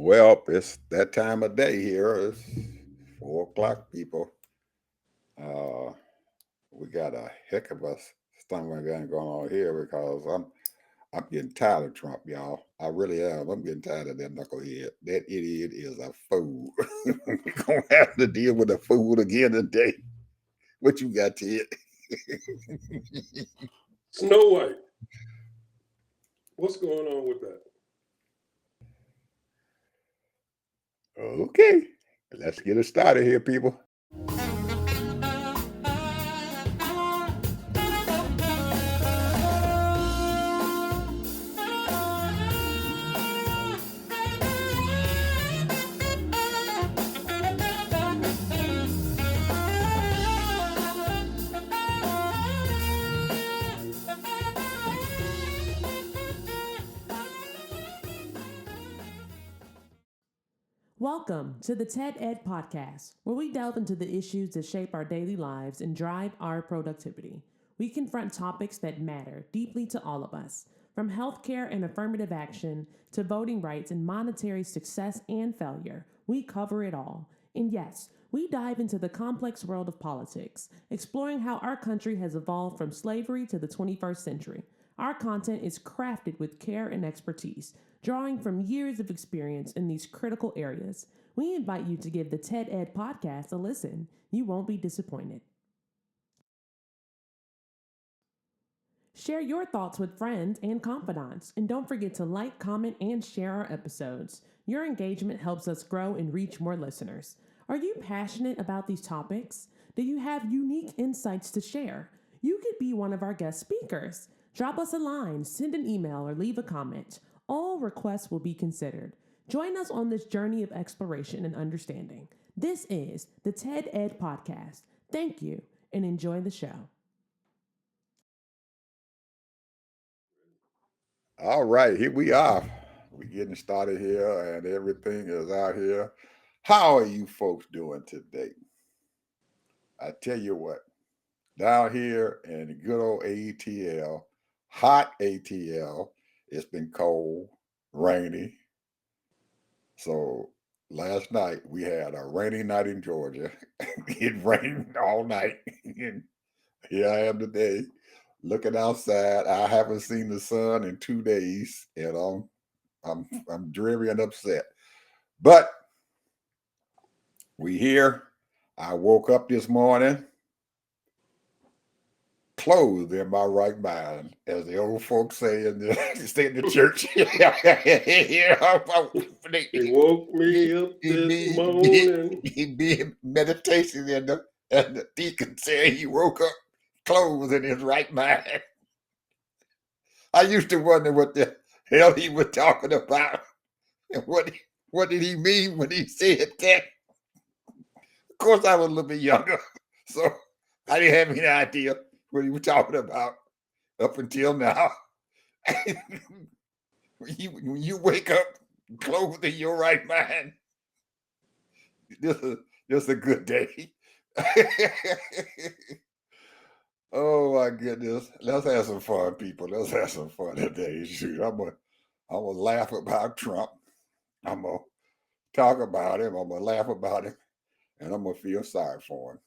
Well, it's that time of day here. It's 4 o'clock, people. Uh, we got a heck of a stomach gun going on here because I'm getting tired of Trump, y'all. I really am. I'm getting tired of that knucklehead. That idiot is a fool. We're gonna have to deal with a fool again today. What you got, Ted? Snow White. What's going on with that? Okay, let's get it started here, people. Welcome to the TED Ed Podcast, where we delve into the issues that shape our daily lives and drive our productivity. We confront topics that matter deeply to all of us, from healthcare and affirmative action to voting rights and monetary success and failure. We cover it all. And yes, we dive into the complex world of politics, exploring how our country has evolved from slavery to the 21st century. Our content is crafted with care and expertise, drawing from years of experience in these critical areas. We invite you to give the TED Ed podcast a listen. You won't be disappointed. Share your thoughts with friends and confidants, and don't forget to like, comment, and share our episodes. Your engagement helps us grow and reach more listeners. Are you passionate about these topics? Do you have unique insights to share? You could be one of our guest speakers. Drop us a line, send an email, or leave a comment. All requests will be considered. Join us on this journey of exploration and understanding. This is the TED Ed Podcast. Thank you, and enjoy the show. All right, here we are. We're getting started here, and everything is out here. How are you folks doing today? I tell you what, down here in the good old ATL, hot ATL, it's been cold, rainy. So last night we had a rainy night in Georgia. It rained all night. And here I am today looking outside. I haven't seen the sun in 2 days, and I'm dreary and upset. But we here. I woke up this morning clothed in my right mind, as the old folks say in the stay in the church. He woke he, me up he this be morning. he be in meditation, and the deacon said he woke up clothed in his right mind. I used to wonder what the hell he was talking about, and what did he mean when he said that. Of course, I was a little bit younger, so I didn't have any idea what he was talking about up until now. When you wake up clothed in your right mind, this is just a good day. Oh my goodness. Let's have some fun, people. Let's have some fun today. Shoot, I'm gonna laugh about Trump. I'm gonna talk about him. I'm gonna laugh about him, and I'm gonna feel sorry for him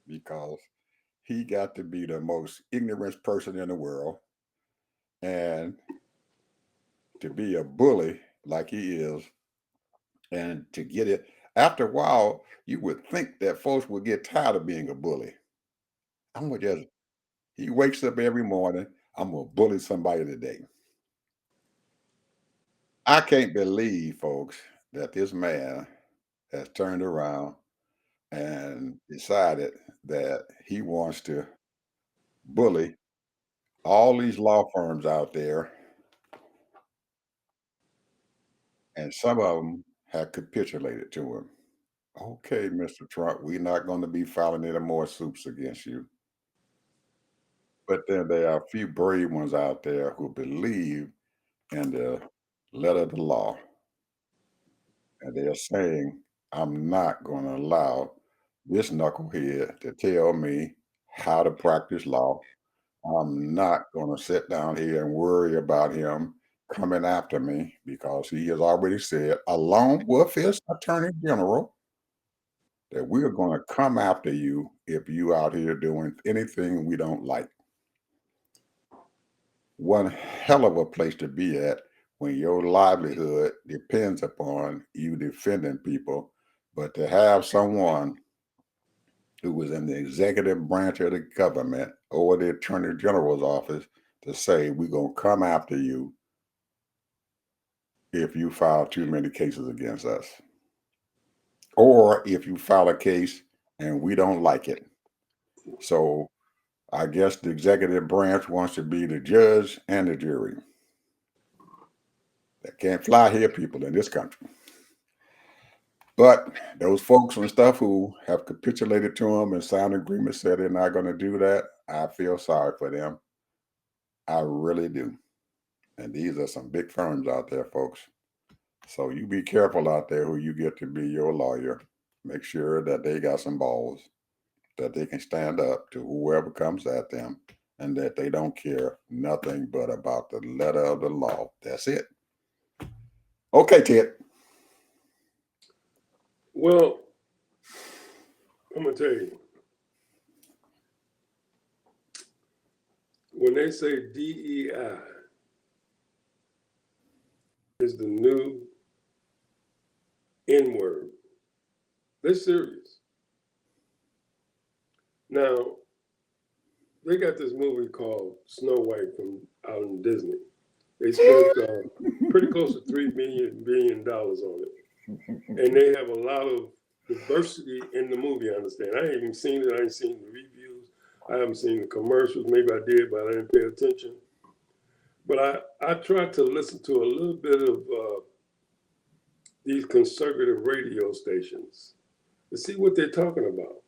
because he got to be the most ignorant person in the world, and to be a bully like he is, and to get it after a while, you would think that folks would get tired of being a bully. I'm gonna just he wakes up every morning. I'm gonna bully somebody today. I can't believe, folks, that this man has turned around and decided that he wants to bully all these law firms out there, and some of them have capitulated to him. Okay, Mr. Trump, we're not going to be filing any more suits against you. But then there are a few brave ones out there who believe in the letter of the law, and they're saying, I'm not going to allow this knucklehead to tell me how to practice law. I'm not going to sit down here and worry about him coming after me because he has already said, along with his attorney general, that we are going to come after you if you out here doing anything we don't like. One hell of a place to be at when your livelihood depends upon you defending people, but to have someone who was in the executive branch of the government or the attorney general's office to say, we're going to come after you if you file too many cases against us, or if you file a case and we don't like it. So I guess the executive branch wants to be the judge and the jury. That can't fly here, people, in this country. But those folks and stuff who have capitulated to them and signed agreements said they're not going to do that, I feel sorry for them. I really do. And these are some big firms out there, folks. So you be careful out there who you get to be your lawyer. Make sure that they got some balls, that they can stand up to whoever comes at them, and that they don't care nothing but about the letter of the law. That's it. Okay, Ted. Well, I'm gonna tell you, when they say DEI is the new N word, they're serious. Now, they got this movie called Snow White from out in Disney. They spent pretty close to $3 billion on it. And they have a lot of diversity in the movie, I understand. I ain't even seen it. I ain't seen the reviews. I haven't seen the commercials. Maybe I did, but I didn't pay attention. But I tried to listen to a little bit of these conservative radio stations to see what they're talking about.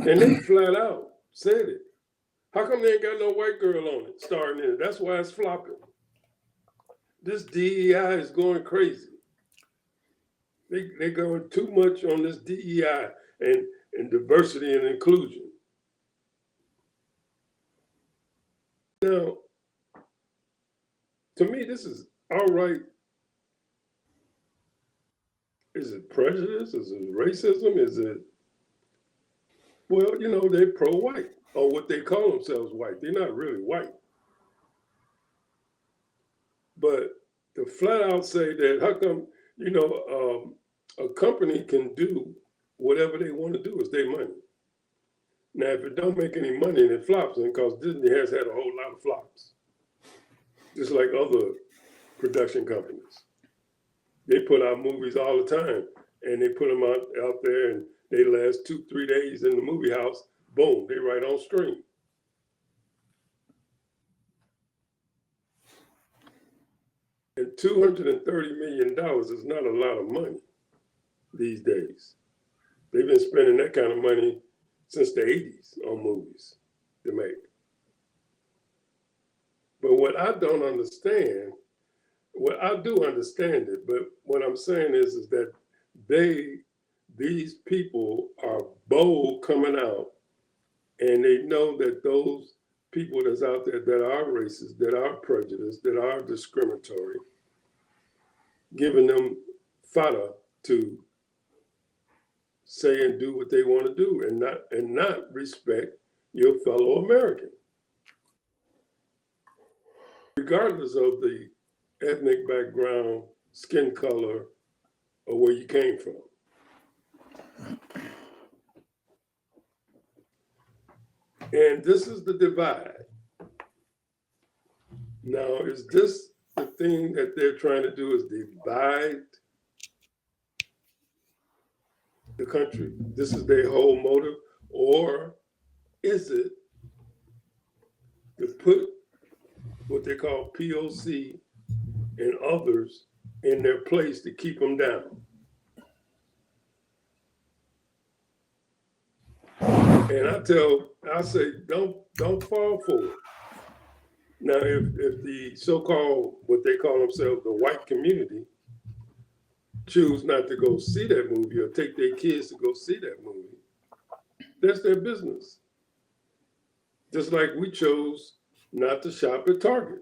And they flat out said it. How come they ain't got no white girl on it, starring in it? That's why it's flopping. This DEI is going crazy. They're going too much on this DEI and diversity and inclusion. Now, to me, this is all right. Is it prejudice? Is it racism? Is it, well, you know, they're pro-white, or what they call themselves white. They're not really white. But to flat out say that, how come, you know, a company can do whatever they want to do, it's their money. Now, if it don't make any money and it flops, and because Disney has had a whole lot of flops, just like other production companies. They put out movies all the time, and they put them out there, and they last 2-3 days in the movie house. Boom, they right on stream. And $230 million is not a lot of money these days. They've been spending that kind of money since the 80s on movies to make. But what I don't understand, well, I do understand it, but what I'm saying is that these people are bold coming out, and they know that those people that's out there that are racist, that are prejudiced, that are discriminatory, giving them fodder to say and do what they want to do, and not respect your fellow American, regardless of the ethnic background, skin color, or where you came from. And this is the divide. Now, is this the thing that they're trying to do, is divide the country? This is their whole motive? Or is it to put what they call POC and others in their place to keep them down? And I say, don't fall for it. Now, if the so-called, what they call themselves, the white community, choose not to go see that movie or take their kids to go see that movie, that's their business. Just like we chose not to shop at Target.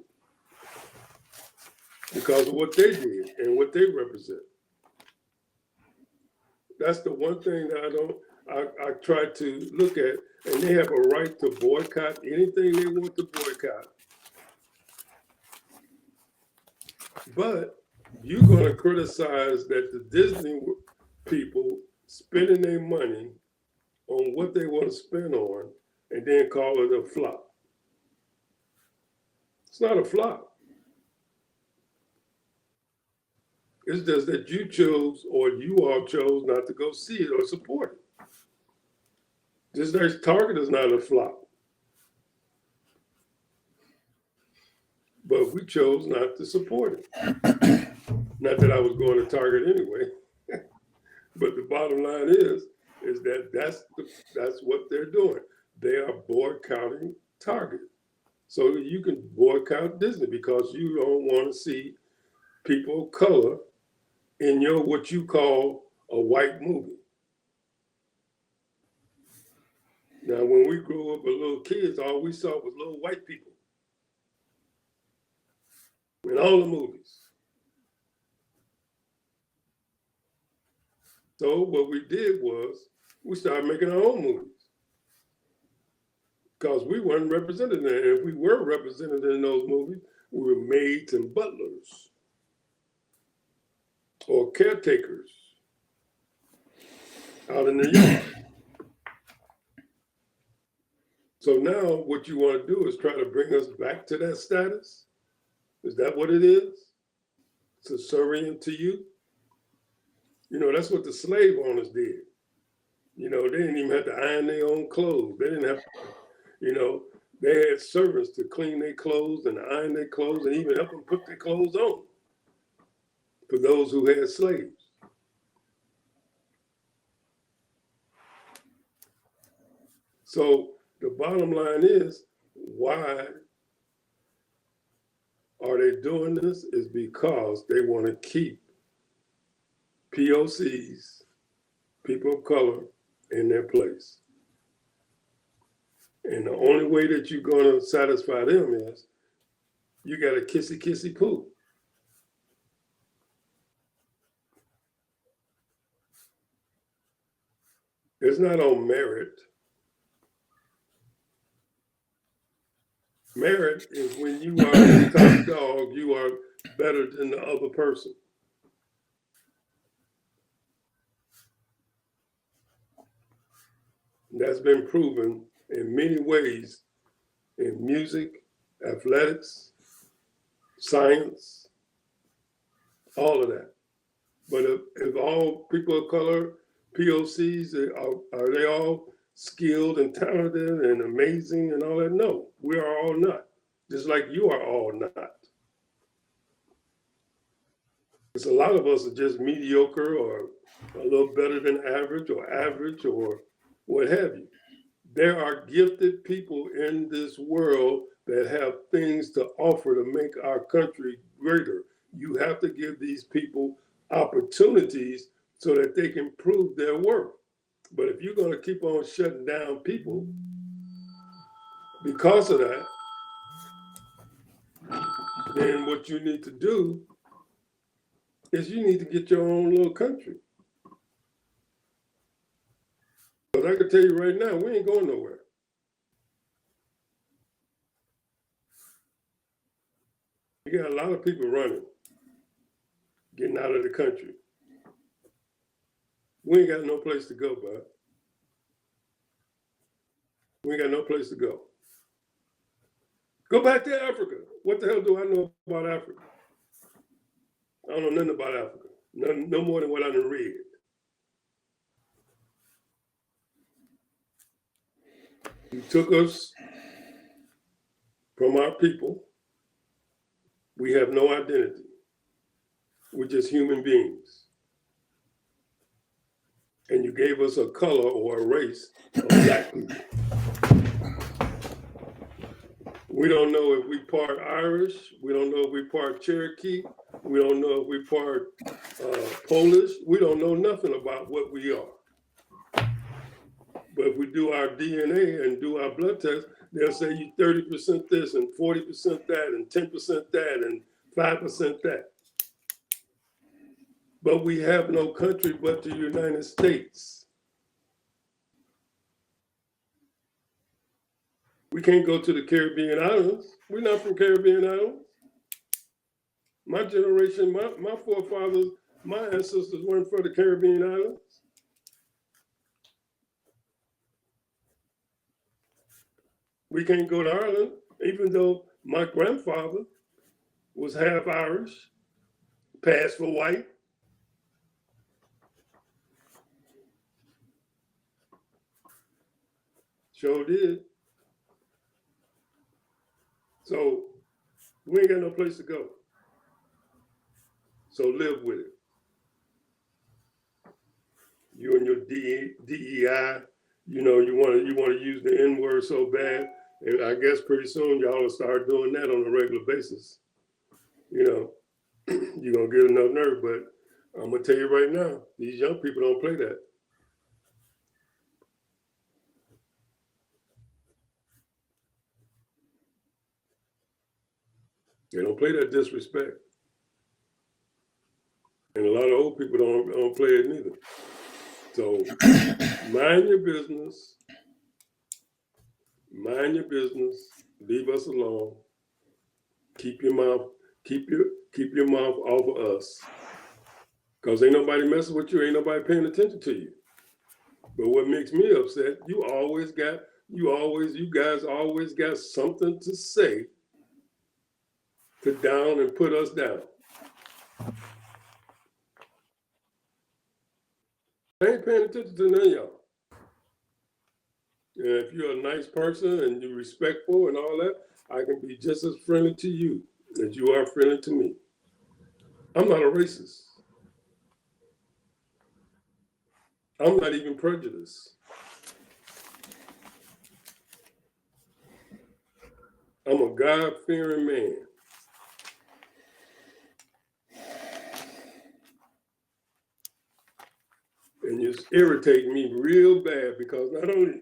because of what they did and what they represent. That's the one thing that I try to look at, and they have a right to boycott anything they want to boycott. But you're going to criticize that the Disney people spending their money on what they want to spend on and then call it a flop. It's not a flop. It's just that you chose, or you all chose, not to go see it or support it. Just like Target is not a flop. But we chose not to support it. Not that I was going to Target anyway. But the bottom line is that that's what they're doing. They are boycotting Target. So you can boycott Disney because you don't want to see people of color in your what you call a white movie. Now, when we grew up as little kids, all we saw was little white people in all the movies. So what we did was we started making our own movies because we weren't represented there. And if we were represented in those movies, we were maids and butlers or caretakers out in the yard. So now what you want to do is try to bring us back to that status? Is that what it is? Subservient to you? You know, that's what the slave owners did. You know, they didn't even have to iron their own clothes. They didn't have to, you know, they had servants to clean their clothes and iron their clothes and even help them put their clothes on for those who had slaves. So the bottom line is, why are they doing this? Is because they want to keep POCs, people of color, in their place. And the only way that you're going to satisfy them is you got to kissy poo. It's not on merit. Merit is when you are the top dog, you are better than the other person. That's been proven in many ways in music, athletics, science, all of that. But if all people of color, POCs, are they all skilled and talented and amazing and all that? No, we are all not. Just like you are all not. Because a lot of us are just mediocre or a little better than average or what have you. There are gifted people in this world that have things to offer to make our country greater. You have to give these people opportunities so that they can prove their worth. But if you're going to keep on shutting down people because of that, then what you need to do is you need to get your own little country. But I can tell you right now, we ain't going nowhere. You got a lot of people running, getting out of the country. We ain't got no place to go, bud. We ain't got no place to go. Go back to Africa. What the hell do I know about Africa? I don't know nothing about Africa. No more than what I done read. You took us from our people. We have no identity. We're just human beings. And you gave us a color or a race of black people. We don't know if we part Irish. We don't know if we part Cherokee. We don't know if we part Polish. We don't know nothing about what we are. But if we do our DNA and do our blood test, they'll say you 30% this and 40% that and 10% that and 5% that. But we have no country but the United States. We can't go to the Caribbean islands. We're not from Caribbean islands. My generation, my forefathers, my ancestors weren't from the Caribbean islands. We can't go to Ireland, even though my grandfather was half Irish, passed for white. Sure did. So we ain't got no place to go. So live with it. You and your DEI, you want to use the N word so bad. And I guess pretty soon y'all will start doing that on a regular basis. You're gonna get enough nerve, but I'm gonna tell you right now, these young people don't play that. They don't play that disrespect. And a lot of old people don't play it neither. So mind your business. Mind your business. Leave us alone. Keep your mouth off of us. Because ain't nobody messing with you, ain't nobody paying attention to you. But what makes me upset, you guys always got something to say to down and put us down. I ain't paying attention to none of y'all. And if you're a nice person and you're respectful and all that, I can be just as friendly to you as you are friendly to me. I'm not a racist. I'm not even prejudiced. I'm a God-fearing man. And you're irritating me real bad because not only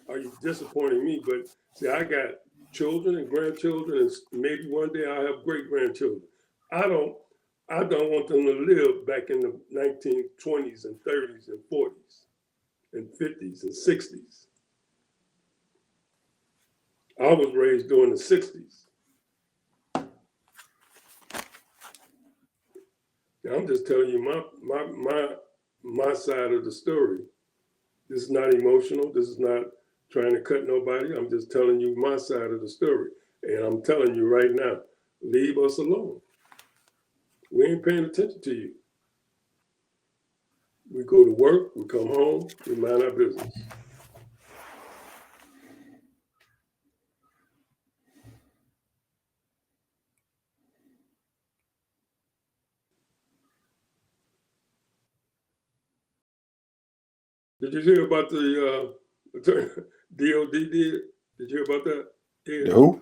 are you disappointing me, but see, I got children and grandchildren, and maybe one day I'll have great-grandchildren. I don't want them to live back in the 1920s and 30s and 40s and 50s and 60s. I was raised during the 60s. Now, I'm just telling you my side of the story. This is not emotional. This is not trying to cut nobody. I'm just telling you my side of the story. And I'm telling you right now, leave us alone. We ain't paying attention to you. We go to work, we come home, we mind our business. Did you hear about the DOD did? Did you hear about that? Yeah. Who?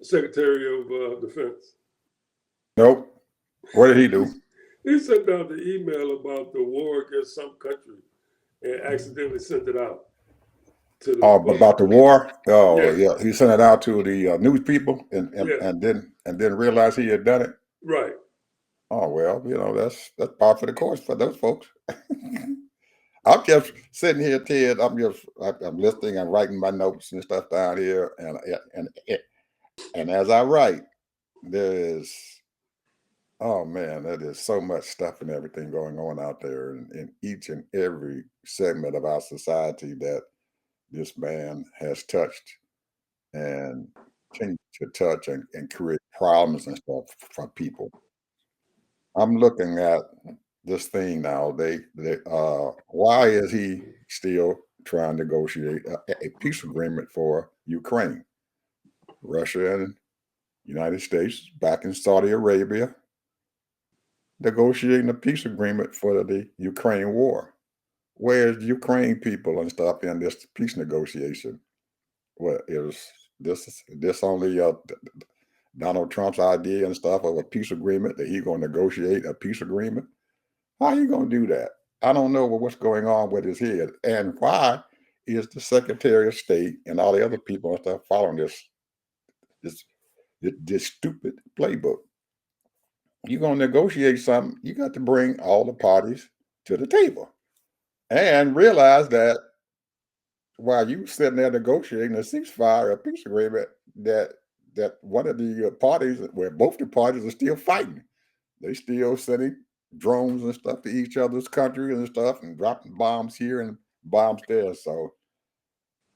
Secretary of Defense. Nope. What did he do? He sent out the email about the war against some country and accidentally sent it out to the About the war? Oh, Yeah. yeah. He sent it out to the news people and then realized he had done it. Right. Oh well, that's par for the course for those folks. I'm just sitting here, Ted. I'm listening. I'm writing my notes and stuff down here, and as I write, there is, oh man, there is so much stuff and everything going on out there in each and every segment of our society that this man has touched and continue to touch and create problems and stuff for people. I'm looking at this thing now. Why is he still trying to negotiate a peace agreement for Ukraine? Russia and United States back in Saudi Arabia negotiating a peace agreement for the Ukraine war. Where's Ukraine people and stuff in this peace negotiation? What is this only Donald Trump's idea and stuff of a peace agreement that he's going to negotiate a peace agreement? How are you going to do that? I don't know what's going on with his head. And why is the Secretary of State and all the other people and stuff following this this stupid playbook. You're going to negotiate something, you got to bring all the parties to the table and realize that while you sitting there negotiating a ceasefire, a peace agreement, that one of the parties, where both the parties are still fighting, they still sending drones and stuff to each other's countries and stuff, and dropping bombs here and bombs there. So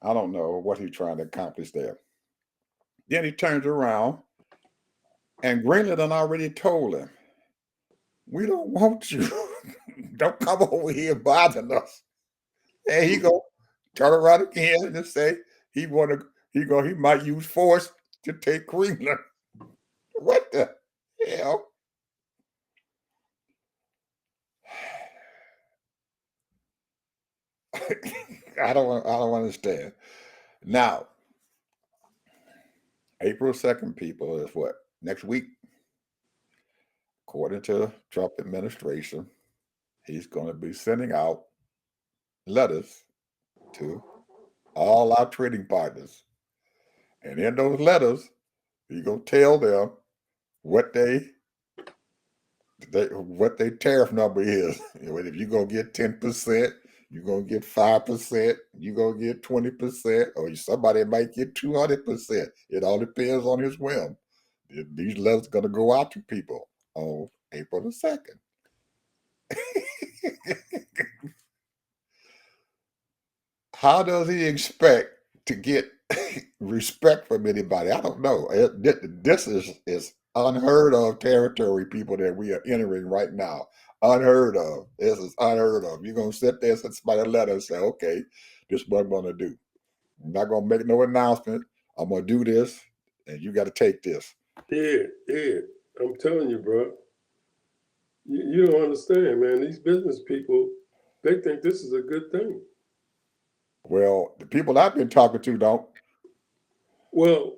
I don't know what he's trying to accomplish there. Then he turns around, and Greenland had already told him, "We don't want you. Don't come over here bothering us." And he go turn around again and say he he might use force to take Greenland. What the hell? I don't understand. Now, April 2nd, people, is what? Next week. According to Trump administration, he's going to be sending out letters to all our trading partners. And in those letters, he's going to tell them what what their tariff number is. If you're going to get 10%, you're going to get 5%, you're going to get 20%, or somebody might get 200%. It all depends on his whim. These letters are going to go out to people on April the 2nd. How does he expect to get respect from anybody? I don't know. This is unheard of territory, people, that we are entering right now. Unheard of. This is unheard of. You're going to sit there and send somebody a letter and say, okay, this is what I'm going to do. I'm not going to make no announcement. I'm going to do this, and you got to take this. Yeah. I'm telling you, bro. You don't understand, man. These business people, they think this is a good thing. Well, the people I've been talking to don't. Well,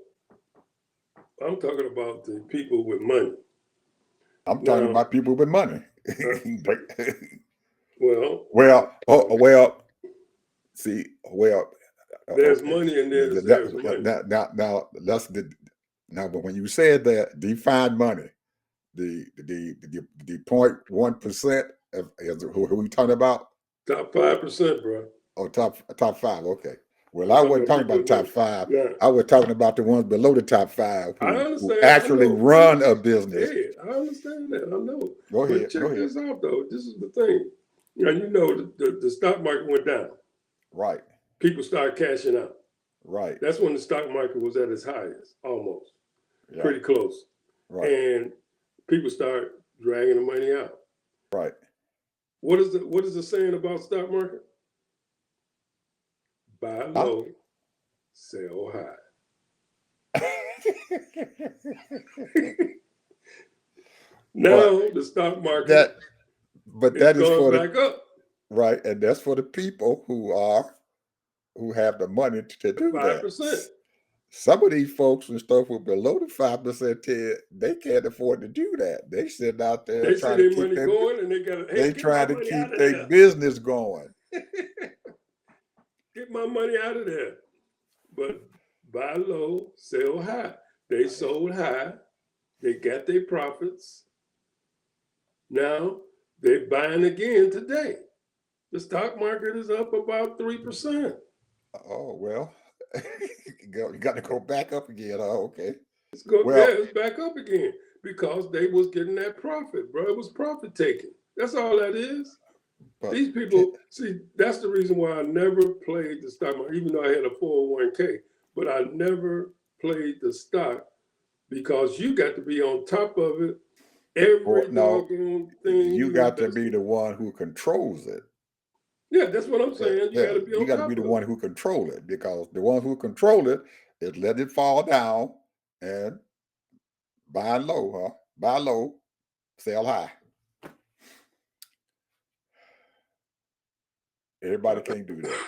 I'm talking about the people with money. I'm talking about people with money. Well, See, there's okay. money and there's money. But when you said that, define money. The 0.1% who we talking about? Top 5%, bro. Oh, top 5. Okay. Well, I wasn't talking about the top 5. Yeah. I was talking about the ones below the top 5 who I actually run a business. Yeah, I understand that. I know. Go ahead. But check this out, though. This is the thing. The stock market went down. Right. People started cashing out. Right. That's when the stock market was at its highest, almost. Yeah. Pretty close. Right. And people start dragging the money out. Right. What is the saying about stock market? Buy low, sell high. Now the stock market that is for back up. Right, and that's for the people who have the money to do 5%. That. Some of these folks and stuff who are below the 5%, they can't afford to do that. They sit out there. They see their money going, and they try to keep their business going. Get my money out of there. But buy low, sell high. They sold high. They got their profits. Now they're buying again today. The stock market is up about 3%. Oh, well, you got to go back up again. Oh, okay. It's back up again because they was getting that profit, bro. It was profit taking. That's all that is. But these people, see, that's the reason why I never played the stock market, even though I had a 401k, but I never played the stock because you got to be on top of it. Every doggone thing. You got to be the one who controls it. Yeah, that's what I'm saying. You got to be on top of it. You got to be the one who control it, because the one who control it is let it fall down and buy low, Buy low, sell high. Everybody can't do that.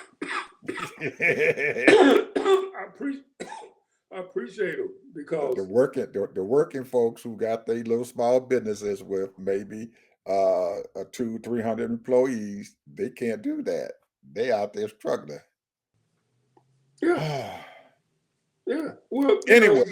I appreciate them because the working folks who got their little small businesses with maybe 200-300 employees, they can't do that. They out there struggling. Yeah. Yeah. Well, anyway,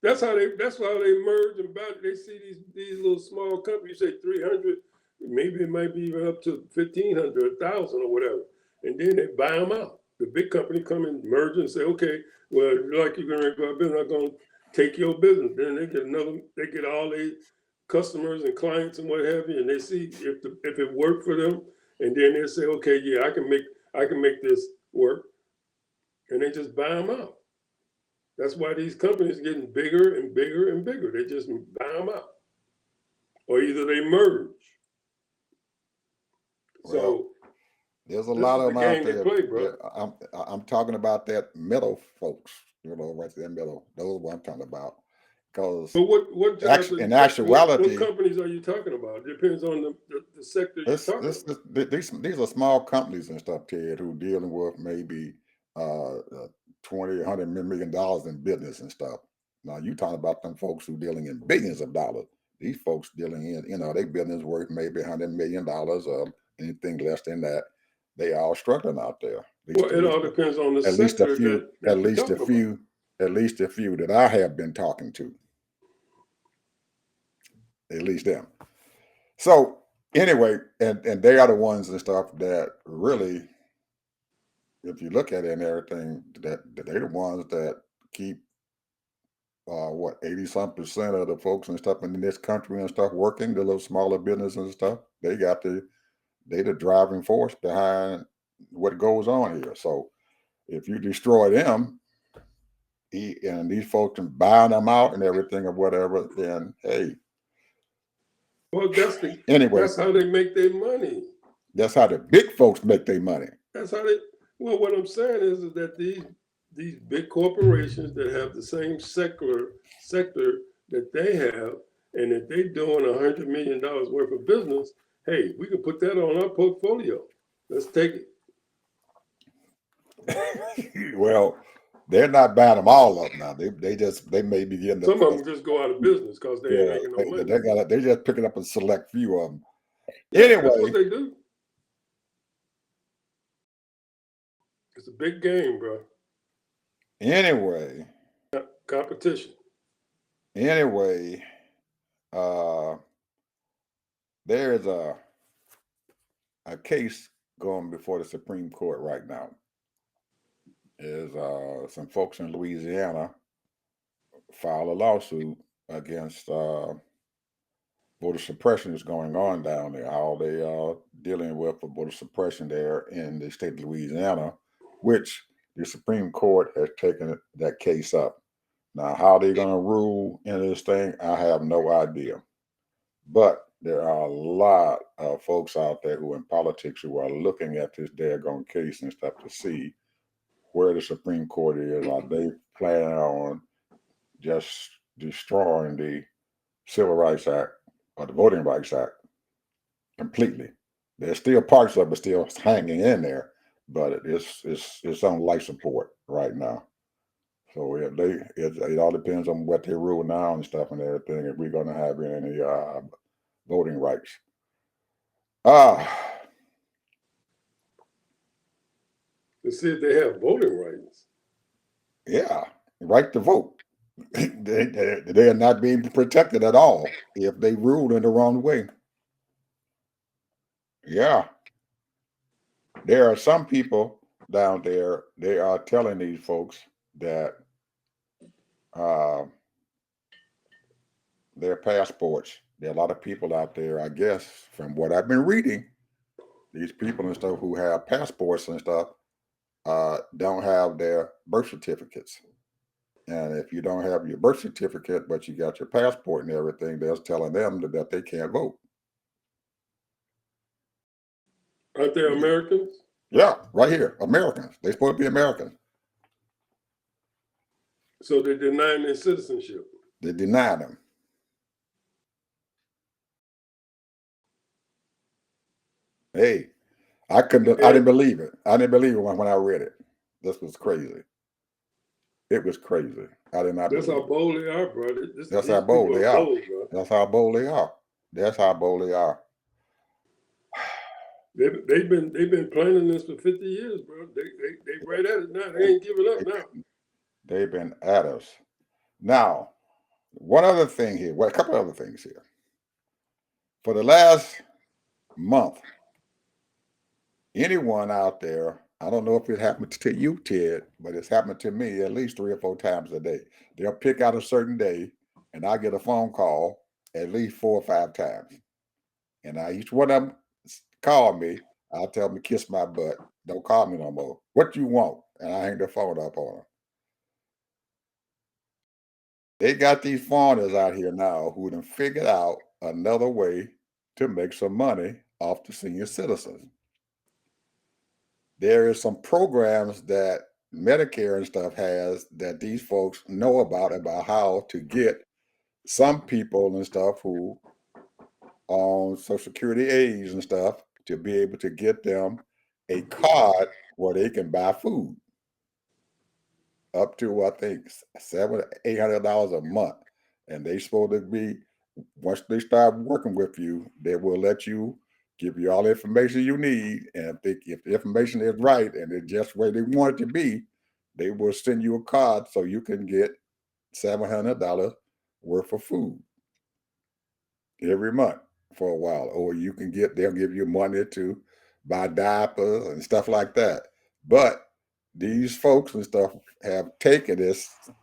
That's how they merge and buy. They see these little small companies, say 300, maybe it might be even up to 1,500, 1,000 or whatever, and then they buy them out. The big company come and merge and say, okay, well, like you're going to go out of business, I'm going to take your business. Then they get all their customers and clients and what have you, and they see if it worked for them, and then they say, okay, yeah, I can make this work, and they just buy them out. That's why these companies are getting bigger and bigger and bigger. They just buy them out, or either they merge. Well, So there's a this lot is of the them out game they there. play, bro. I'm talking about that middle folks, right there middle. Those are what I'm talking about. Because But what jobs? in What actuality, companies are you talking about? It depends on the sector you're talking about. these are small companies and stuff, Ted, who dealing with maybe uh, uh, 20, $100 million in business and stuff. Now you talking about them folks who dealing in billions of dollars. These folks dealing in, their business worth maybe $100 million or anything less than that. They all struggling out there. Well, it all depends on the At least a sector few, that you're talking about. at least a few that I have been talking to. At least them. So anyway, and they are the ones and stuff that really, if you look at it and everything, that they're the ones that keep 80-some% of the folks and stuff in this country and stuff working, the little smaller business and stuff. They the driving force behind what goes on here. So if you destroy them, and these folks can buy them out and everything or whatever, then hey. Well, Anyway, that's how they make their money. That's how the big folks make their money. That's how they. Well, what I'm saying is that these big corporations that have the same sector that they have, and that they're doing $100 million worth of business, hey, we can put that on our portfolio. Let's take it. Well, they're not buying them all up now. They may be getting Some of them just go out of business because they ain't making no money. They just picking up a select few of them. Yeah, anyway, that's what they do. It's a big game, bro. Anyway, competition. Anyway, there's a case going before the Supreme Court right now. Is some folks in Louisiana file a lawsuit against voter suppression is going on down there. How they are dealing with voter suppression there in the state of Louisiana, which the Supreme Court has taken that case up. Now, how they're going to rule in this thing, I have no idea. But there are a lot of folks out there who in politics who are looking at this daggone case and stuff to see where the Supreme Court is. Are they planning on just destroying the Civil Rights Act or the Voting Rights Act completely? There's still parts of it still hanging in there, but it's on life support right now. So it all depends on what they rule now and stuff and everything. If we're going to have any voting rights. To see if they have voting rights. Yeah, right to vote. They are not being protected at all if they rule in the wrong way. Yeah. There are some people down there, they are telling these folks that their passports, there are a lot of people out there, I guess, from what I've been reading, these people and stuff who have passports and stuff don't have their birth certificates. And if you don't have your birth certificate, but you got your passport and everything, they're telling them that they can't vote. Aren't they Americans? Yeah, right here, Americans. They're supposed to be Americans. So they're denying their citizenship. They deny them. Hey, I didn't believe it. I didn't believe it when I read it. This was crazy. It was crazy. I did not. That's how bold they are, bro. That's how bold they are. That's how bold they are. That's how bold they are. They've been planning this for 50 years, bro. They right at it now. They ain't giving up now. They've been at us. Now, One other thing here, well, a couple other things here. For the last month, anyone out there, I don't know if it happened to you, Ted, but it's happened to me at least 3 or 4 times a day. They'll pick out a certain day, and I get a phone call at least 4 or 5 times. And each one of them call me. I'll tell them to kiss my butt. Don't call me no more. What you want? And I hang the phone up on them. They got these foreigners out here now who done figured out another way to make some money off the senior citizens. There is some programs that Medicare and stuff has that these folks know about how to get some people and stuff who on Social Security aids and stuff to be able to get them a card where they can buy food up to I think $700-800 a month, and they supposed to be once they start working with you, they will let you give you all the information you need, and if the information is right and it's just where they want it to be, they will send you a card so you can get $700 worth of food every month for a while, or they'll give you money to buy diapers and stuff like that. But these folks and stuff have taken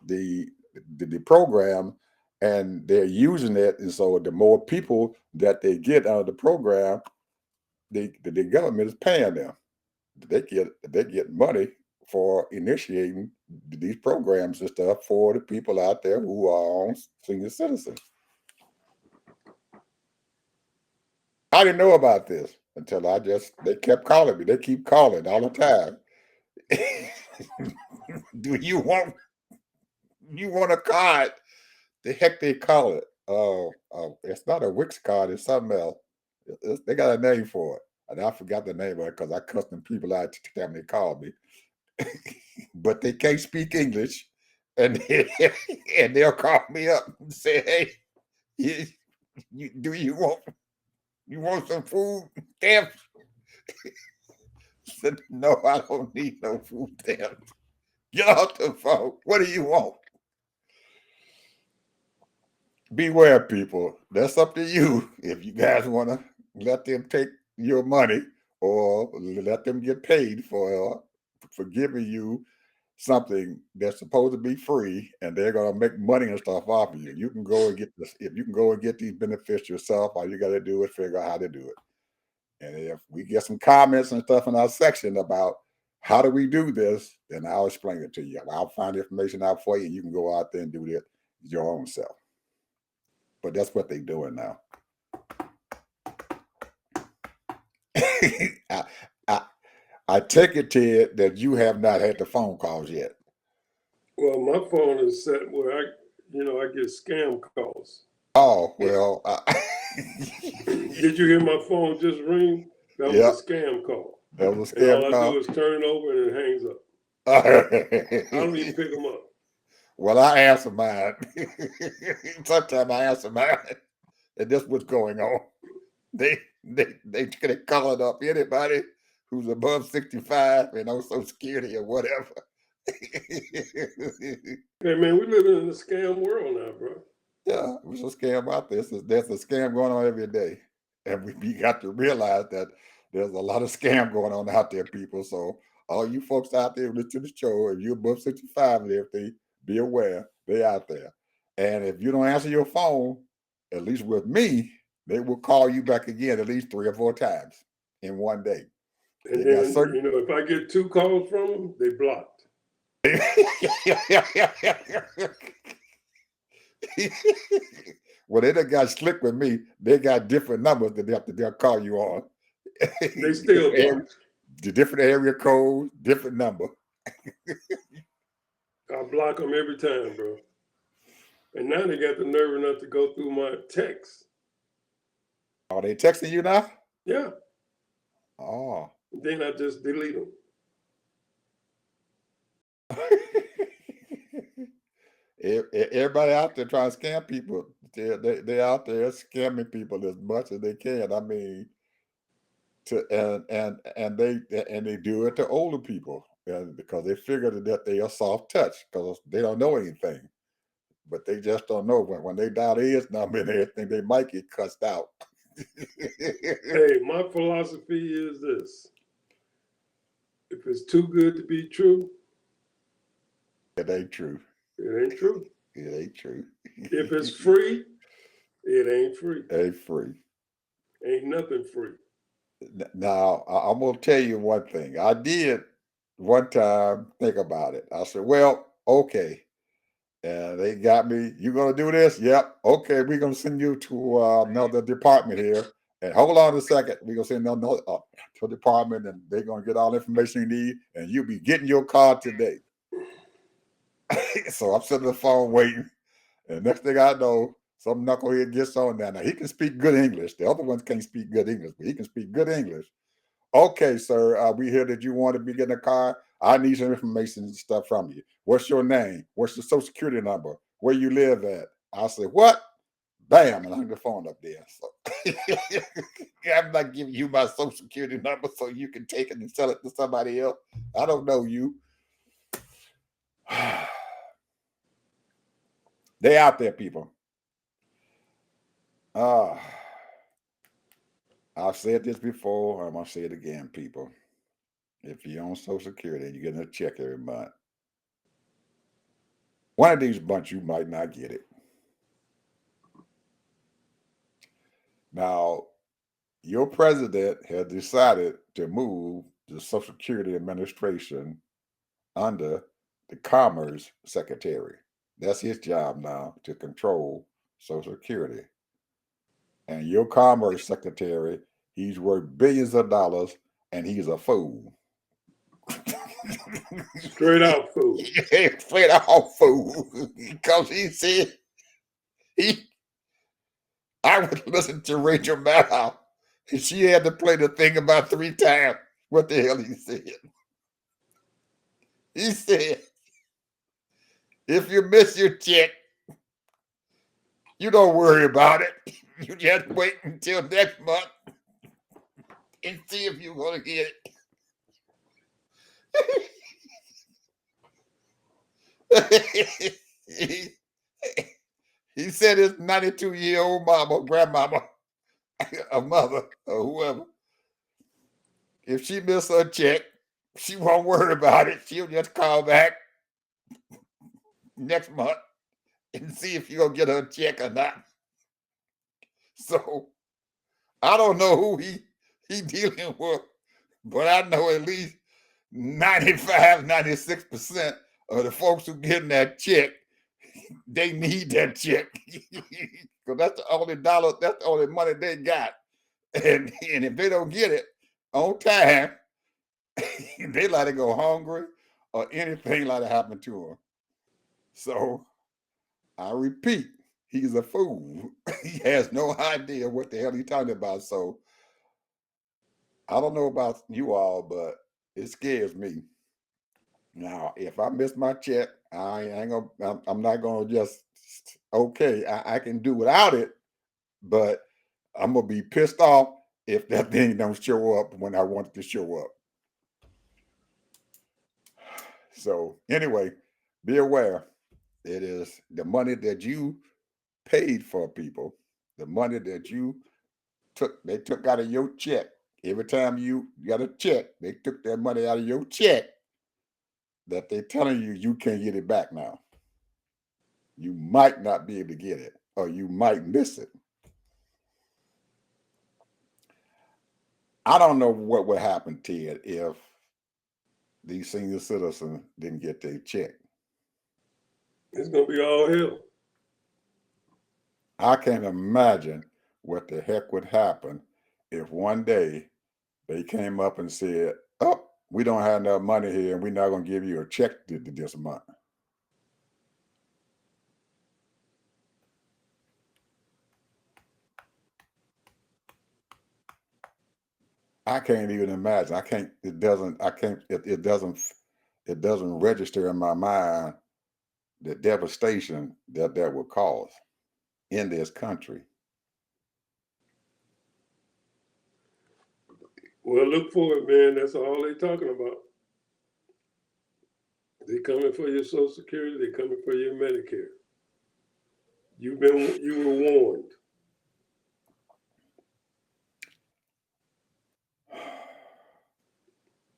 the program and they're using it, and so the more people that they get out of the program, the government is paying them. They get money for initiating these programs and stuff for the people out there who are on senior citizens. I didn't know about this until they kept calling me. They keep calling all the time. Do you want a card? The heck they call it? It's not a Wix card. It's something else. They got a name for it, and I forgot the name of it because I cussed them people out to them they called me. But they can't speak English, and and they'll call me up and say, "Hey, do you want some food stamps?" Said, "No, I don't need no food stamps. Get off the phone. What do you want?" Beware, people. That's up to you. If you guys want to let them take your money or let them get paid for giving you something that's supposed to be free, and they're gonna make money and stuff off of you. You can go and get this. If you can go and get these benefits yourself, all you got to do is figure out how to do it. And if we get some comments and stuff in our section about how do we do this, then I'll explain it to you. I'll find information out for you, and you can go out there and do it your own self. But that's what they're doing now. I, I, I take it, Ted, that you have not had the phone calls yet. Well, my phone is set where I get scam calls. Oh, well. Did you hear my phone just ring? That Yep, was a scam call. that was a And all scam I call. do is turn it over and it hangs up. I don't even pick them up. Well, I answer mine. Sometimes I answer mine, and that's what's going on. They calling up anybody who's above 65 and on Social Security or whatever. Hey, man, we living in a scam world now, bro. Yeah, there's a scam out there. There's a scam going on every day, and we got to realize that there's a lot of scam going on out there, people. So all you folks out there listen to the show, if you're above 65 and everything, be aware they out there. And if you don't answer your phone, at least with me, they will call you back again at least 3 or 4 times in one day. And They got then, certain. if I get 2 calls from them, they blocked. Well, they done got slick with me. They got different numbers that they'll call you on. They still blocked. The different area code, different number. I block them every time, bro. And now they got the nerve enough to go through my text. Are they texting you now? Yeah. Oh. Then I just delete them. Everybody out there trying to scam people. They're out there scamming people as much as they can. I mean, they do it to older people, and because they figure that they are soft touch because they don't know anything. but they just don't know when they dial his number and everything, they might get cussed out. Hey, my philosophy is this. If it's too good to be true, It ain't true. it ain't true. It ain't true. If it's free, it ain't free. Ain't free. Ain't nothing free. Now, I'm going to tell you one thing. I did one time think about it. I said, well, okay. And they got me, you going to do this? Yep. Okay, we're going to send you to another department here. And hold on a second. We're going to send another to a department, and they're going to get all the information you need, and you'll be getting your card today. So I'm sitting on the phone waiting. And next thing I know, some knucklehead gets on there. Now, he can speak good English. The other ones can't speak good English, but he can speak good English. Okay, sir, we hear that you want to be getting a car. I need some information and stuff from you. What's your name? What's your social security number? Where you live at? I said, what? Bam, and I hung the phone up there. So I'm not giving you my social security number so you can take it and sell it to somebody else. I don't know you. They out there, people. I've said this before. I'm going to say it again, people. If you're on Social Security and you're getting a check every month, one of these months you might not get it. Now, your president has decided to move the Social Security Administration under the Commerce Secretary. That's his job now, to control Social Security. And your Commerce Secretary, he's worth billions of dollars, and he's a fool. Straight out fool. Straight out fool. Because he said I would listen to Rachel Maddow, and she had to play the thing about 3 times. What the hell he said? He said, if you miss your check, you don't worry about it. You just wait until next month and see if you're going to get it. He said his 92-year-old mama, grandmama, a mother, or whoever, if she missed her check, she won't worry about it. She'll just call back next month and see if you're going to get her check or not. So I don't know who he dealing with, but I know at least 95, 96% of the folks who getting that check, they need that check. Because that's the only dollar, that's the only money they got. And if they don't get it on time, they let it go hungry or anything like that happen to them. So I repeat, he's a fool. He has no idea what the hell he's talking about. So I don't know about you all, but it scares me. Now, if I miss my check, I'm not gonna just okay. I can do without it, but I'm gonna be pissed off if that thing don't show up when I want it to show up. So anyway, be aware. It is the money that you paid for people, the money that they took out of your check. Every time you got a check, they took that money out of your check that they're telling you can't get it back now. You might not be able to get it, or you might miss it. I don't know what would happen, Ted, if these senior citizens didn't get their check. It's going to be all hell. I can't imagine what the heck would happen if one day they came up and said, oh, we don't have enough money here and we're not going to give you a check this month. I can't even imagine. It doesn't register in my mind the devastation that would cause in this country. Well, look for it, man. That's all they're talking about. They're coming for your Social Security. They're coming for your Medicare. You were warned.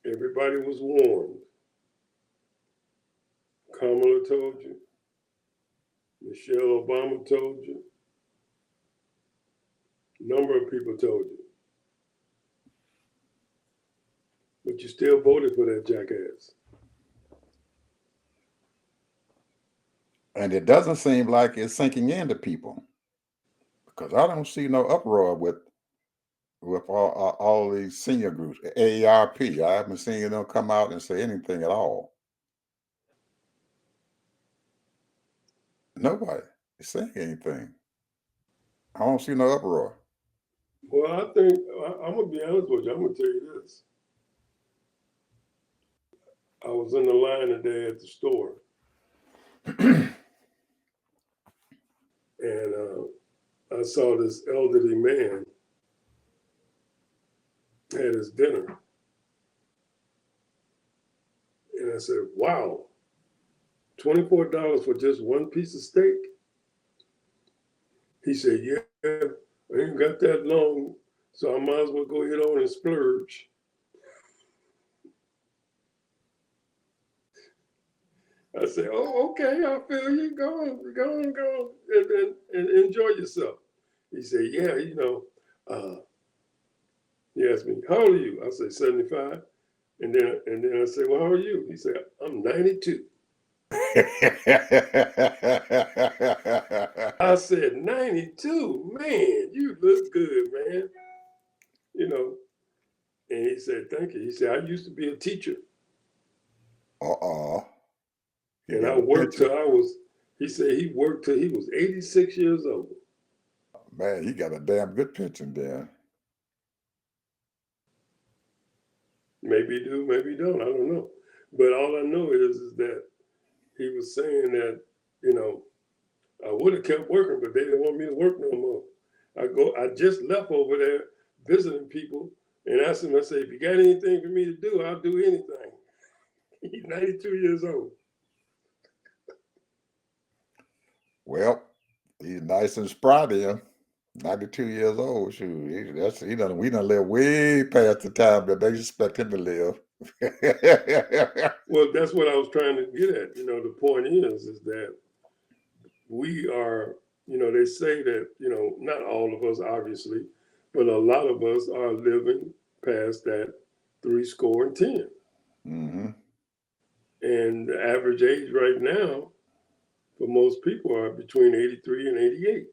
Everybody was warned. Kamala told you. Michelle Obama told you. A number of people told you. But you still voted for that jackass. And it doesn't seem like it's sinking into people, because I don't see no uproar with all these senior groups. AARP, I haven't seen them come out and say anything at all. Nobody is saying anything. I don't see no uproar. Well, I think, I'm going to be honest with you. I'm going to tell you this. I was in the line today at the store. And I saw this elderly man had his dinner. And I said, wow, $24 for just one piece of steak? He said, yeah, I ain't got that long, so I might as well go ahead on and splurge. I said, oh, okay, I feel you. Go on, and enjoy yourself. He said, yeah, he asked me, how old are you? I said, 75. And then I said, well, how are you? He said, I'm 92. I said, 92? Man, you look good, man. And he said, thank you. He said, I used to be a teacher. And I worked till he said he worked till he was 86 years old. Man, you got a damn good pension there. Maybe he do, maybe he don't. I don't know. But all I know is that he was saying that, I would have kept working, but they didn't want me to work no more. I just left over there visiting people and asked him, I said, if you got anything for me to do, I'll do anything. He's 92 years old. Well, he's nice and spry then. 92 years old. Shoot, we done live way past the time that they expect him to live. Well, that's what I was trying to get at. The point is that we are, they say that, not all of us, obviously, but a lot of us are living past that 70. Mm-hmm. And the average age right now for most people are between 83 and 88.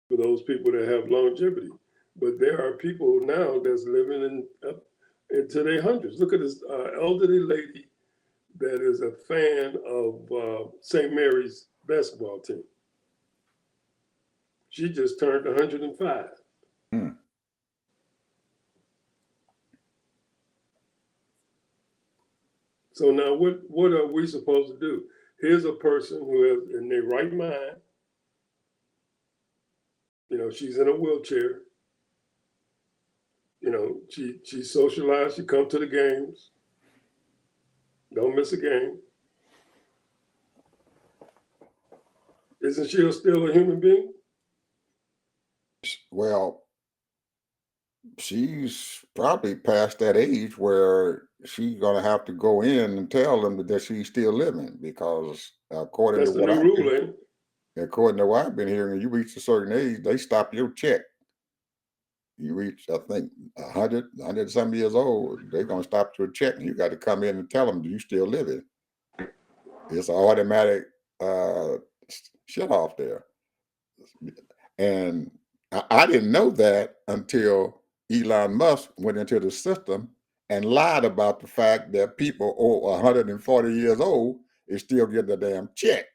For those people that have longevity. But there are people now that's living into their hundreds. Look at this elderly lady that is a fan of St. Mary's basketball team. She just turned 105. So now what are we supposed to do? Here's a person who is in their right mind. She's in a wheelchair. She socialized, she come to the games. Don't miss a game. Isn't she still a human being? Well, she's probably past that age where she's going to have to go in and tell them that she's still living, because according to what I've been hearing, you reach a certain age, they stop your check. You reach, I think, 100 some years old, they're going to stop your check, and you got to come in and tell them, do you still living? It's an automatic shut off there. And I didn't know that until Elon Musk went into the system and lied about the fact that people over 140 years old is still getting a damn check,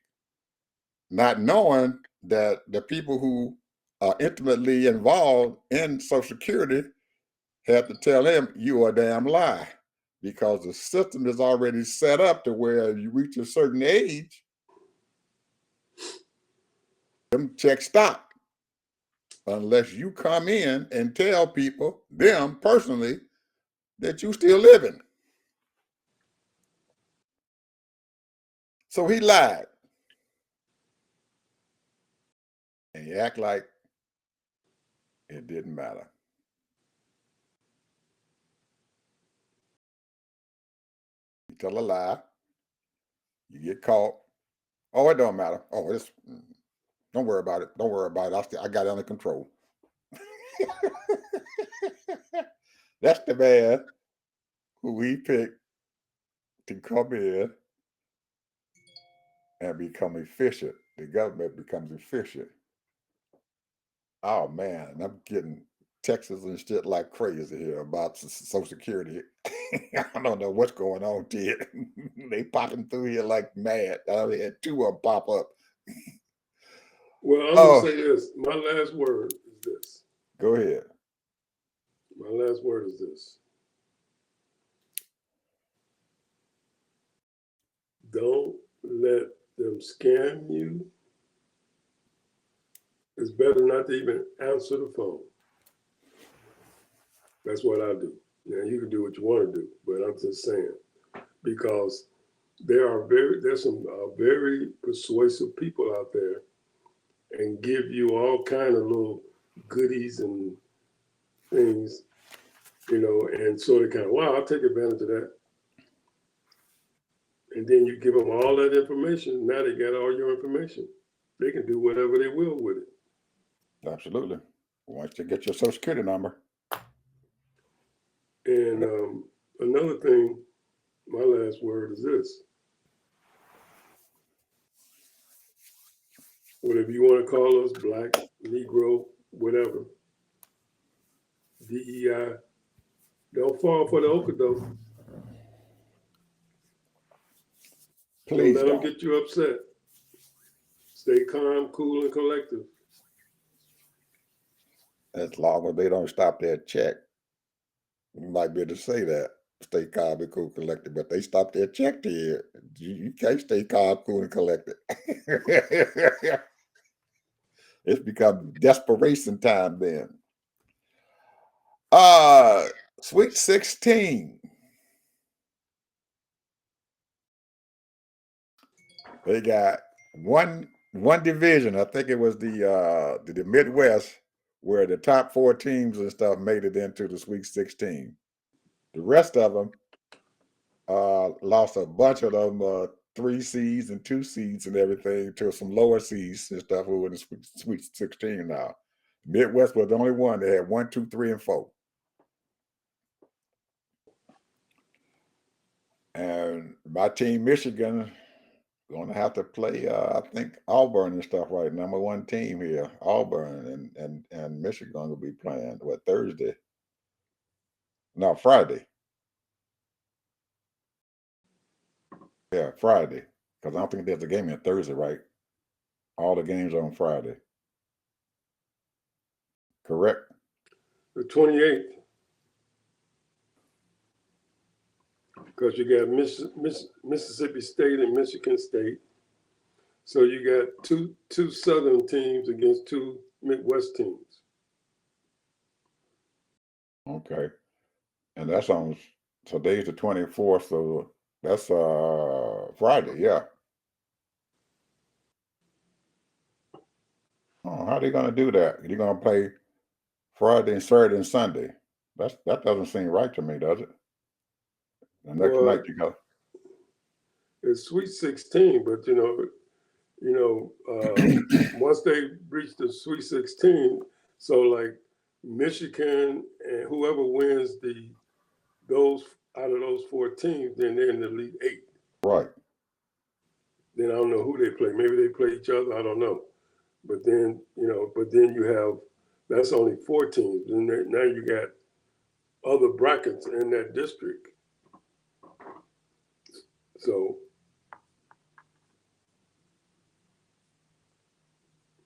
not knowing that the people who are intimately involved in Social Security had to tell him, you are a damn lie, because the system is already set up to where you reach a certain age, them checks stop. Unless you come in and tell people, them personally, that you still living. So he lied. and you act like it didn't matter. You tell a lie, you get caught. Oh, it don't matter. Oh, it's don't worry about it. Don't worry about it. I got it under control. That's the man who we picked to come in and become efficient. The government becomes efficient. Oh man, and I'm getting texts and shit like crazy here about Social Security. I don't know what's going on, Ted. They popping through here like mad. I had two of them pop up. Well, I'm gonna Oh, say this. My last word is this. go ahead. My last word is this. Don't let them scam you. It's better not to even answer the phone. That's what I do. Now you can do what you want to do, but I'm just saying, because there's some very persuasive people out there and give you all kind of little goodies and things, and so they kind of, wow, I'll take advantage of that. And then you give them all that information. Now they got all your information. They can do whatever they will with it. Absolutely. Once you get your Social Security number. And another thing, my last word is this. Whatever you want to call us, Black, Negro, whatever, DEI, don't fall for the okadoke. Don't Please let them don't. get you upset. Stay calm, cool, and collective. As long as they don't stop that check. You might be able to say that. Stay calm and cool collected, but they stop their check to you. You can't stay calm, cool, and collected. It's become desperation time then. Sweet 16. They got one division. I think it was the Midwest, where the top 4 teams and stuff made it into the Sweet 16. The rest of them lost a bunch of them 3 seeds and 2 seeds and everything to some lower seeds and stuff who were in the Sweet 16 now. Midwest was the only one that had 1, 2, 3, and 4. And my team, Michigan, going to have to play, I think, Auburn and stuff right. Number 1 team here, Auburn, and Michigan going to be playing, Thursday? No, Friday. Yeah, Friday. Because I don't think there's a game on Thursday, right? All the games are on Friday. Correct? The 28th. Because you got Mississippi State and Michigan State. So you got two Southern teams against 2 Midwest teams. Okay. And that's on, today's the 24th, so that's Friday, yeah. Oh, how are they going to do that? You're going to play Friday and Saturday and Sunday. That doesn't seem right to me, does it? The next night you go. It's Sweet 16, but once they reach the Sweet 16, so like Michigan and whoever wins those out of those 4 teams, then they're in the Elite 8. Right. Then I don't know who they play. Maybe they play each other. I don't know. But then you have, that's only 4 teams, and now you got other brackets in that district. So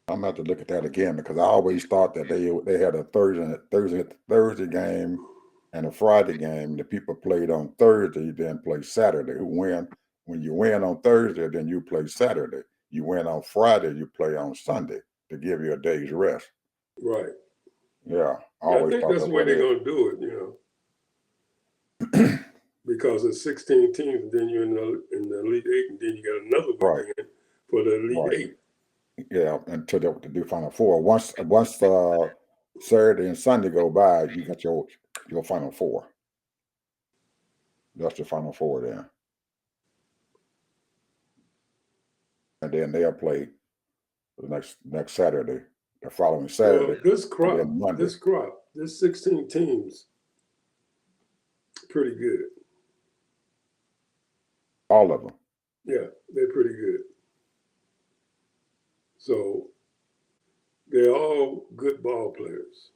I'm going to have to look at that again, because I always thought that they had a Thursday game and a Friday game. The people played on Thursday, then play Saturday. When you win on Thursday, then you play Saturday. You win on Friday, you play on Sunday to give you a day's rest. right. Yeah, I think that's the way they're going to do it, because it's 16 teams, and then you're in the Elite 8, and then you got another weekend for the Elite 8. Yeah, until they do Final Four. Once Saturday and Sunday go by, you got your Final Four. That's the Final Four then. And then they'll play the next Saturday, the following Well, Saturday, this and then Monday. this 16 teams, pretty good. All of them. Yeah, they're pretty good. So they're all good ball players.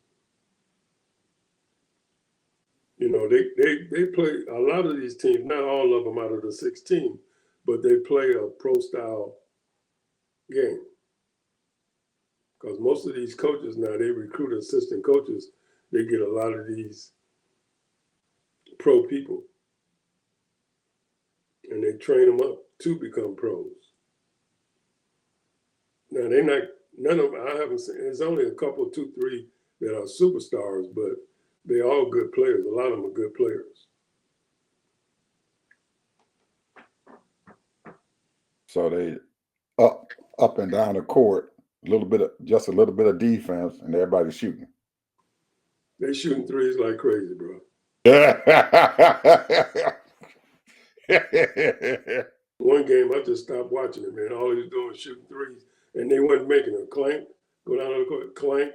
You know, they play a lot of these teams, not all of them out of the 16, but they play a pro style game. Because most of these coaches now, they recruit assistant coaches. They get a lot of these pro people, and they train them up to become pros. Now they're not. None of them, I haven't seen. There's only a couple, 2, 3 that are superstars, but they're all good players. A lot of them are good players. So they up and down the court, just a little bit of defense, and everybody's shooting. They shooting threes like crazy, bro. One game, I just stopped watching it, man. All he was doing was shooting threes, and they wasn't making a clank. Go down to the court, clank.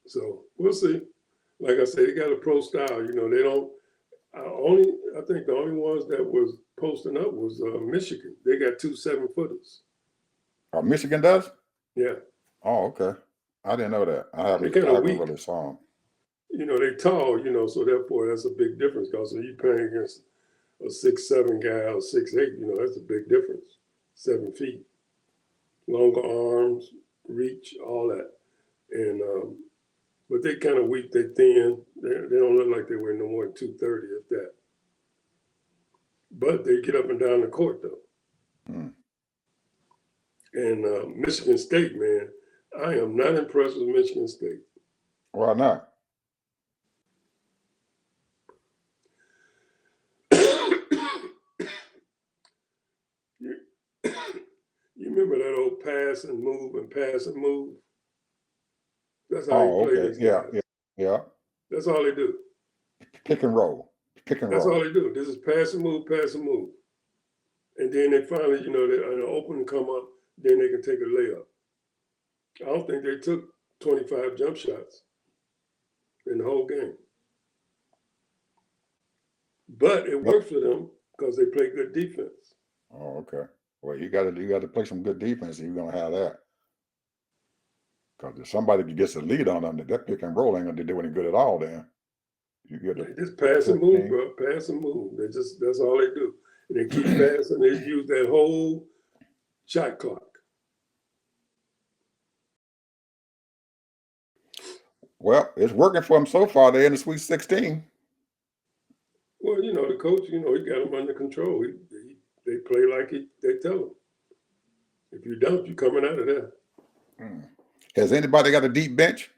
So we'll see. Like I said, they got a pro style. You know, they don't. I think the only ones that was posting up was Michigan. They got 2 7-footers. Oh, Michigan does? Yeah. Oh, okay. I didn't know that. I haven't weak. really saw them. You know, they tall. You know, so therefore that's a big difference. Because when you playing against a 6'7" guy or 6'8", you know, that's a big difference. 7 feet, longer arms, reach, all that, and but they kind of weak. They thin. They don't look like they weigh no more than 230, if that. But they get up and down the court though. And Michigan State, man, I am not impressed with Michigan State. Why not? You remember that old pass and move and pass and move? That's how you play these guys. Yeah. That's all they do. Pick and roll. That's all they do. This is pass and move, pass and move. And then they finally, you know, they open come up, then they can take a layup. I don't think they took 25 jump shots in the whole game. But it worked for them because they play good defense. Oh, okay. Well, you got to play some good defense, and you're gonna have that. Because if somebody gets a lead on them, that pick and roll ain't gonna do any good at all. Then you get They just pass and move, bro. Pass and move. That's all they do. And they keep passing. They use that whole shot clock. Well, it's working for them so far. They're in the Sweet 16. Well, you know, the coach, you know, he got them under control. They play like they tell them. If you don't, you're coming out of there. Has anybody got a deep bench?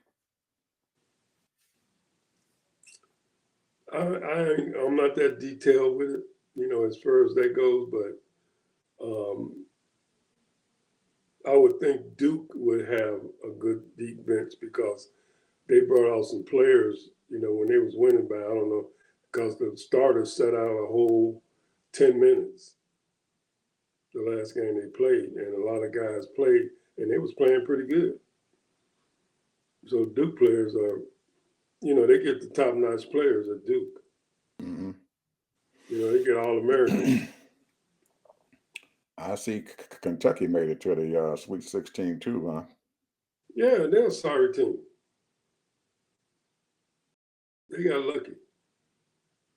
I'm not that detailed with it, you know, as far as that goes, but I would think Duke would have a good deep bench because they brought out some players, you know, when they was winning by, I don't know, because the starters set out a whole 10 minutes the last game they played, and a lot of guys played, and they was playing pretty good. So Duke players are, you know, they get the top-notch players at Duke. Mm-hmm. You know, they get All-Americans. I see Kentucky made it to the Sweet 16 too, huh? Yeah, they're a sorry team. They got lucky.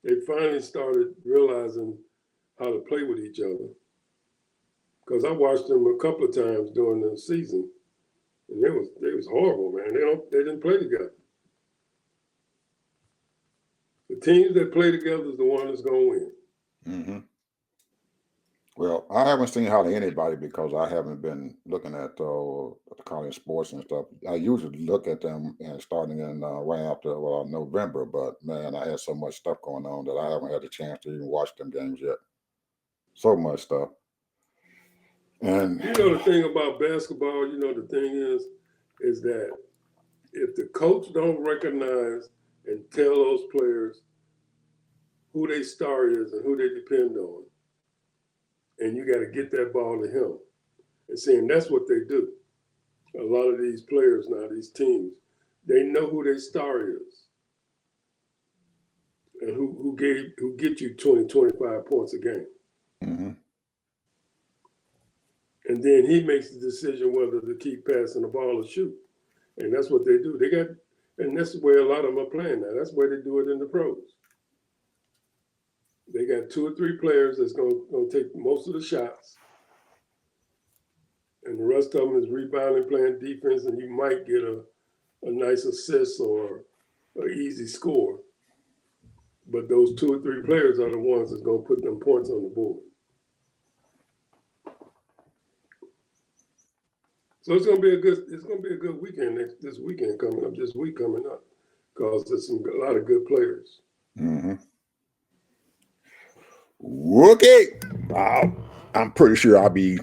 They finally started realizing how to play with each other. Because I watched them a couple of times during the season, and they was horrible, man. They didn't play together. The teams that play together is the one that's gonna win. Mm-hmm. Well, I haven't seen hardly anybody because I haven't been looking at the college sports and stuff. I usually look at them and starting in right after November, but man, I had so much stuff going on that I haven't had a chance to even watch them games yet. So much stuff. And You know the thing about basketball, the thing is that if the coach don't recognize and tell those players who their star is and who they depend on, and you got to get that ball to him. And saying that's what they do. A lot of these players now, these teams, they know who their star is and who get you 20, 25 points a game. mm-hmm. And then he makes the decision whether to keep passing the ball or shoot. And that's what they do. And that's where a lot of them are playing now. That's where they do it in the pros. They got 2 or 3 players that's going to take most of the shots. And the rest of them is rebounding, playing defense, and you might get a nice assist or an easy score. But those 2 or 3 players are the ones that's going to put them points on the board. So it's going to be a good weekend this weekend coming up, this week coming up, because there's a lot of good players. Mm-hmm. Okay. I'm pretty sure I'll be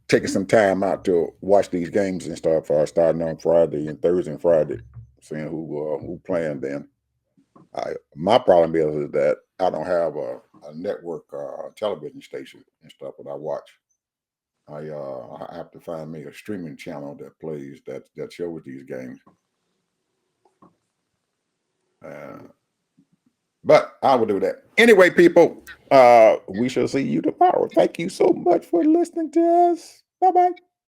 taking some time out to watch these games and stuff starting on Friday and Thursday and Friday, seeing who playing then. My problem is that I don't have a network television station and stuff that I watch. I have to find me a streaming channel that plays that shows these games. But I will do that. Anyway, people, we shall see you tomorrow. Thank you so much for listening to us. Bye-bye.